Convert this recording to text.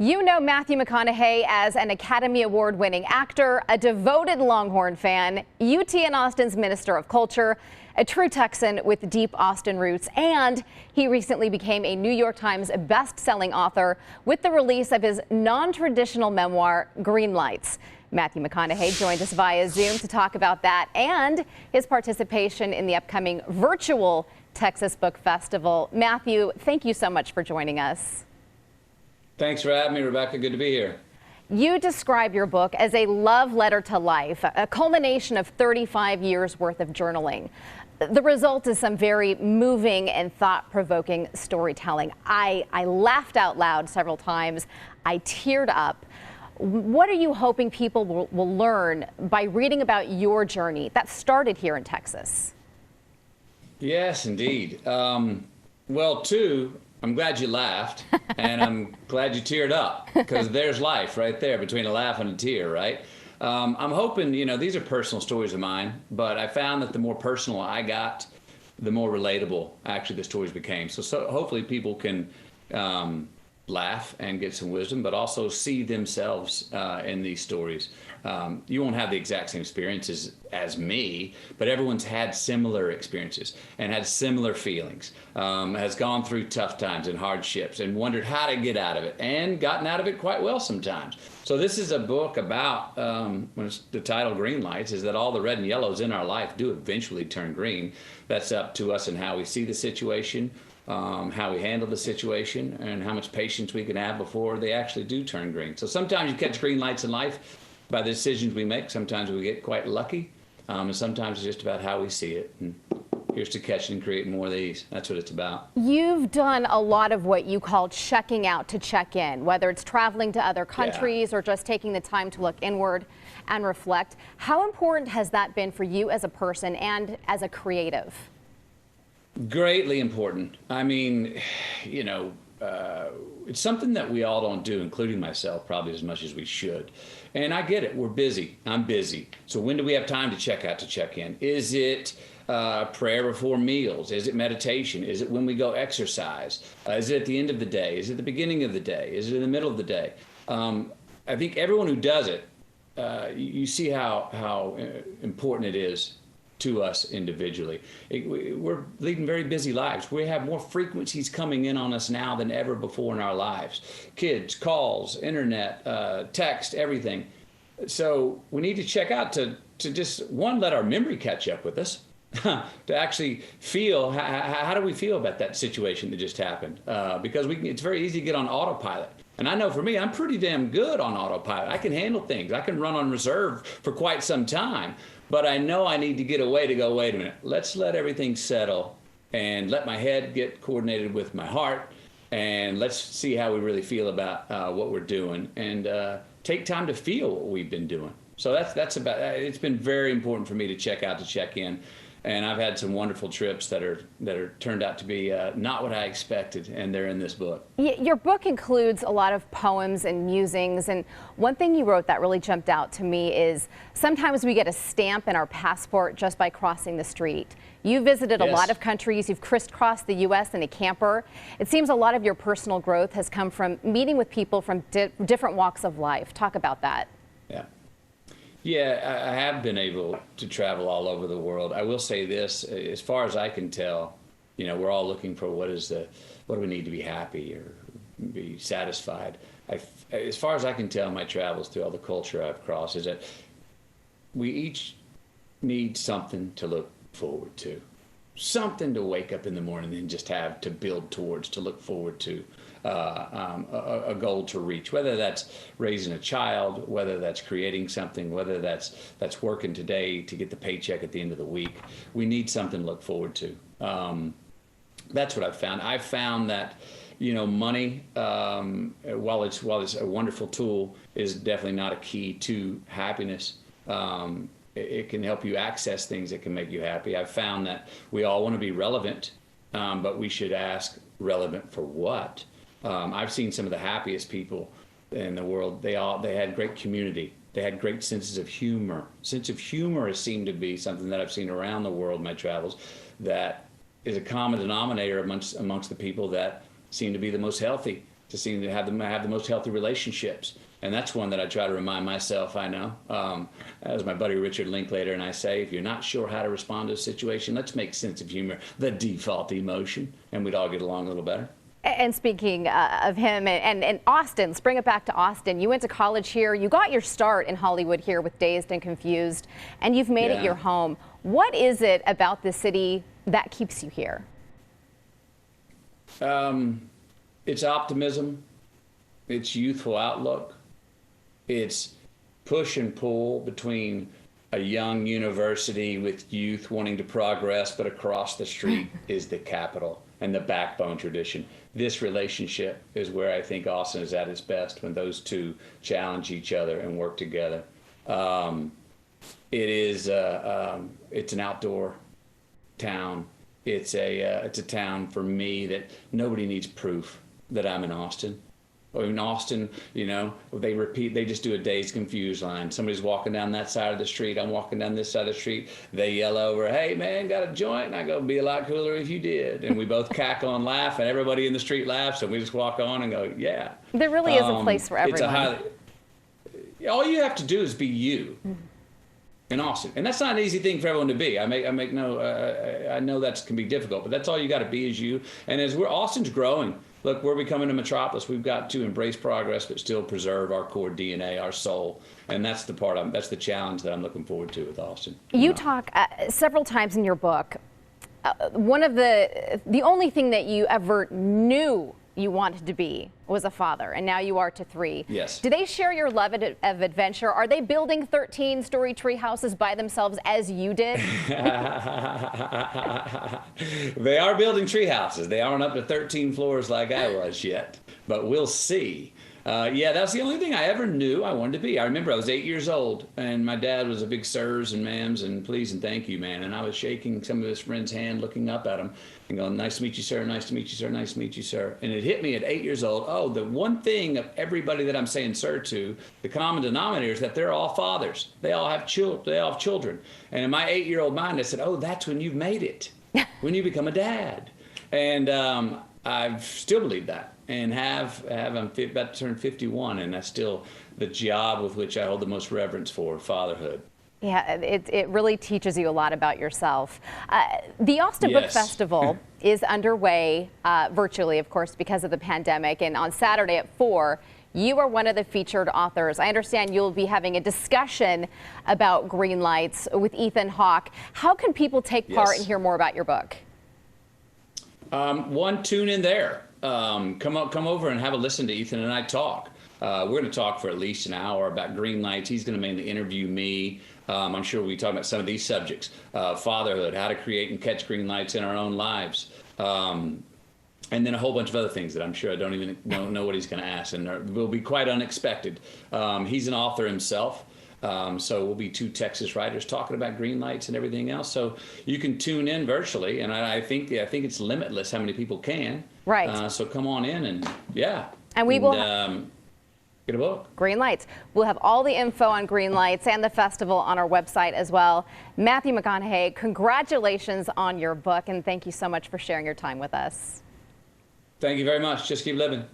You know Matthew McConaughey as an Academy Award-winning actor, a devoted Longhorn fan, UT and Austin's Minister of Culture, a true Texan with deep Austin roots, and he recently became a New York Times best-selling author with the release of his non-traditional memoir, Greenlights. Matthew McConaughey joined us via Zoom to talk about that and his participation in the upcoming virtual Texas Book Festival. Matthew, thank you so much for joining us. Thanks for having me, Rebecca. Good to be here. You describe your book as a love letter to life, a culmination of 35 years worth of journaling. The result is some very moving and thought-provoking storytelling. I laughed out loud several times. I teared up. What are you hoping people will learn by reading about your journey that started here in Texas? Yes, indeed. I'm glad you laughed, and I'm glad you teared up, because there's life right there between a laugh and a tear, right? I'm hoping, these are personal stories of mine, but I found that the more personal I got, the more relatable actually the stories became. So hopefully people can laugh and get some wisdom, but also see themselves in these stories. You won't have the exact same experiences as me, but everyone's had similar experiences and had similar feelings, has gone through tough times and hardships and wondered how to get out of it and gotten out of it quite well sometimes. So this is a book about, the title Greenlights is that all the red and yellows in our life do eventually turn green. That's up to us and how we see the situation, how we handle the situation, and how much patience we can have before they actually do turn green. So sometimes you catch green lights in life by the decisions we make. Sometimes we get quite lucky, and sometimes it's just about how we see it. And here's to catch and create more of these. That's what it's about. You've done a lot of what you call checking out to check in, whether it's traveling to other countries or just taking the time to look inward and reflect. How important has that been for you as a person and as a creative? Greatly important. I mean, it's something that we all don't do, including myself, probably as much as we should. And I get it. We're busy. I'm busy. So when do we have time to check out, to check in? Is it prayer before meals? Is it meditation? Is it when we go exercise? Is it at the end of the day? Is it the beginning of the day? Is it in the middle of the day? I think everyone who does it, you see how important it is to us individually. We're leading very busy lives. We have more frequencies coming in on us now than ever before in our lives. Kids, calls, internet, text, everything. So we need to check out to just, one, let our memory catch up with us, to actually feel, how do we feel about that situation that just happened? Because it's very easy to get on autopilot. And I know for me, I'm pretty damn good on autopilot. I can handle things. I can run on reserve for quite some time. But I know I need to get away to go, wait a minute, let's let everything settle and let my head get coordinated with my heart, and let's see how we really feel about what we're doing, and take time to feel what we've been doing. So that's about, it's been very important for me to check out, to check in. And I've had some wonderful trips that are turned out to be not what I expected, and they're in this book. Your book includes a lot of poems and musings, and one thing you wrote that really jumped out to me is sometimes we get a stamp in our passport just by crossing the street. You visited a lot of countries. You've crisscrossed the U.S. in a camper. It seems a lot of your personal growth has come from meeting with people from different walks of life. Talk about that. Yeah, I have been able to travel all over the world. I will say this, as far as I can tell, we're all looking for what do we need to be happy or be satisfied. As far as I can tell, my travels through all the culture I've crossed is that we each need something to look forward to. Something to wake up in the morning and just have to build towards, to look forward to, a goal to reach, whether that's raising a child, whether that's creating something, whether that's working today to get the paycheck at the end of the week. We need something to look forward to. That's what I've found. I've found that, money, while it's a wonderful tool, is definitely not a key to happiness. It can help you access things that can make you happy. I've found that we all want to be relevant, but we should ask, relevant for what? I've seen some of the happiest people in the world. They had great community. They had great senses of humor. Sense of humor has seemed to be something that I've seen around the world in my travels that is a common denominator amongst the people that seem to be the most healthy, to seem to have the most healthy relationships. And that's one that I try to remind myself I know. As my buddy Richard Linklater and I say, if you're not sure how to respond to a situation, let's make sense of humor the default emotion, and we'd all get along a little better. And speaking of him and Austin, let's bring it back to Austin. You went to college here. You got your start in Hollywood here with Dazed and Confused, and you've made it your home. What is it about this city that keeps you here? It's optimism. It's youthful outlook. It's push and pull between a young university with youth wanting to progress, but across the street is the capital and the backbone tradition. This relationship is where I think Austin is at its best, when those two challenge each other and work together. It's an outdoor town. It's a town for me that nobody needs proof that I'm in Austin. Or in Austin, you know, they just do a Dazed Confused line. Somebody's walking down that side of the street. I'm walking down this side of the street. They yell over, "Hey man, got a joint?" And I go, "Be a lot cooler if you did." And we both cackle and laugh, and everybody in the street laughs, and we just walk on and go, yeah. There really is a place for everyone. All you have to do is be you in Austin. And that's not an easy thing for everyone to be. I know that can be difficult, but that's all you got to be, is you. And as Austin's growing, look, we're becoming a metropolis. We've got to embrace progress, but still preserve our core DNA, our soul. And that's that's the challenge that I'm looking forward to with Austin. You talk several times in your book. One of the only thing that you ever knew you wanted to be was a father, and now you are to 3. Yes. Do they share your love of adventure? Are they building 13-story tree houses by themselves as you did? They are building tree houses. They aren't up to 13 floors like I was yet, but we'll see. Yeah, that's the only thing I ever knew I wanted to be. I remember I was 8 years old, and my dad was a big sirs and ma'ams and please and thank you man, and I was shaking some of his friend's hand, looking up at him and going, "Nice to meet you, sir. Nice to meet you, sir. Nice to meet you, sir." And it hit me at 8 years old, oh, the one thing of everybody that I'm saying sir to, the common denominator, is that they're all fathers. They all have children. And in my 8-year-old mind, I said, oh, that's when you've made it, when you become a dad. And I still believe that. And I'm about to turn 51, and that's still the job with which I hold the most reverence for, fatherhood. Yeah, it really teaches you a lot about yourself. The Austin Book Festival is underway virtually, of course, because of the pandemic. And on Saturday at 4, you are one of the featured authors. I understand you'll be having a discussion about Greenlights with Ethan Hawke. How can people take part and hear more about your book? Tune in there. Come over and have a listen to Ethan and I talk. We're going to talk for at least an hour about Greenlights. He's going to mainly interview me. I'm sure we'll be talking about some of these subjects. Fatherhood, how to create and catch green lights in our own lives. And then a whole bunch of other things that I'm sure I don't even know what he's going to ask, and will be quite unexpected. He's an author himself. So we'll be 2 Texas writers talking about Greenlights and everything else. So you can tune in virtually, and I think it's limitless how many people can. Right. So come on in and we will get a book. Greenlights. We'll have all the info on Greenlights and the festival on our website as well. Matthew McConaughey, congratulations on your book, and thank you so much for sharing your time with us. Thank you very much. Just keep living.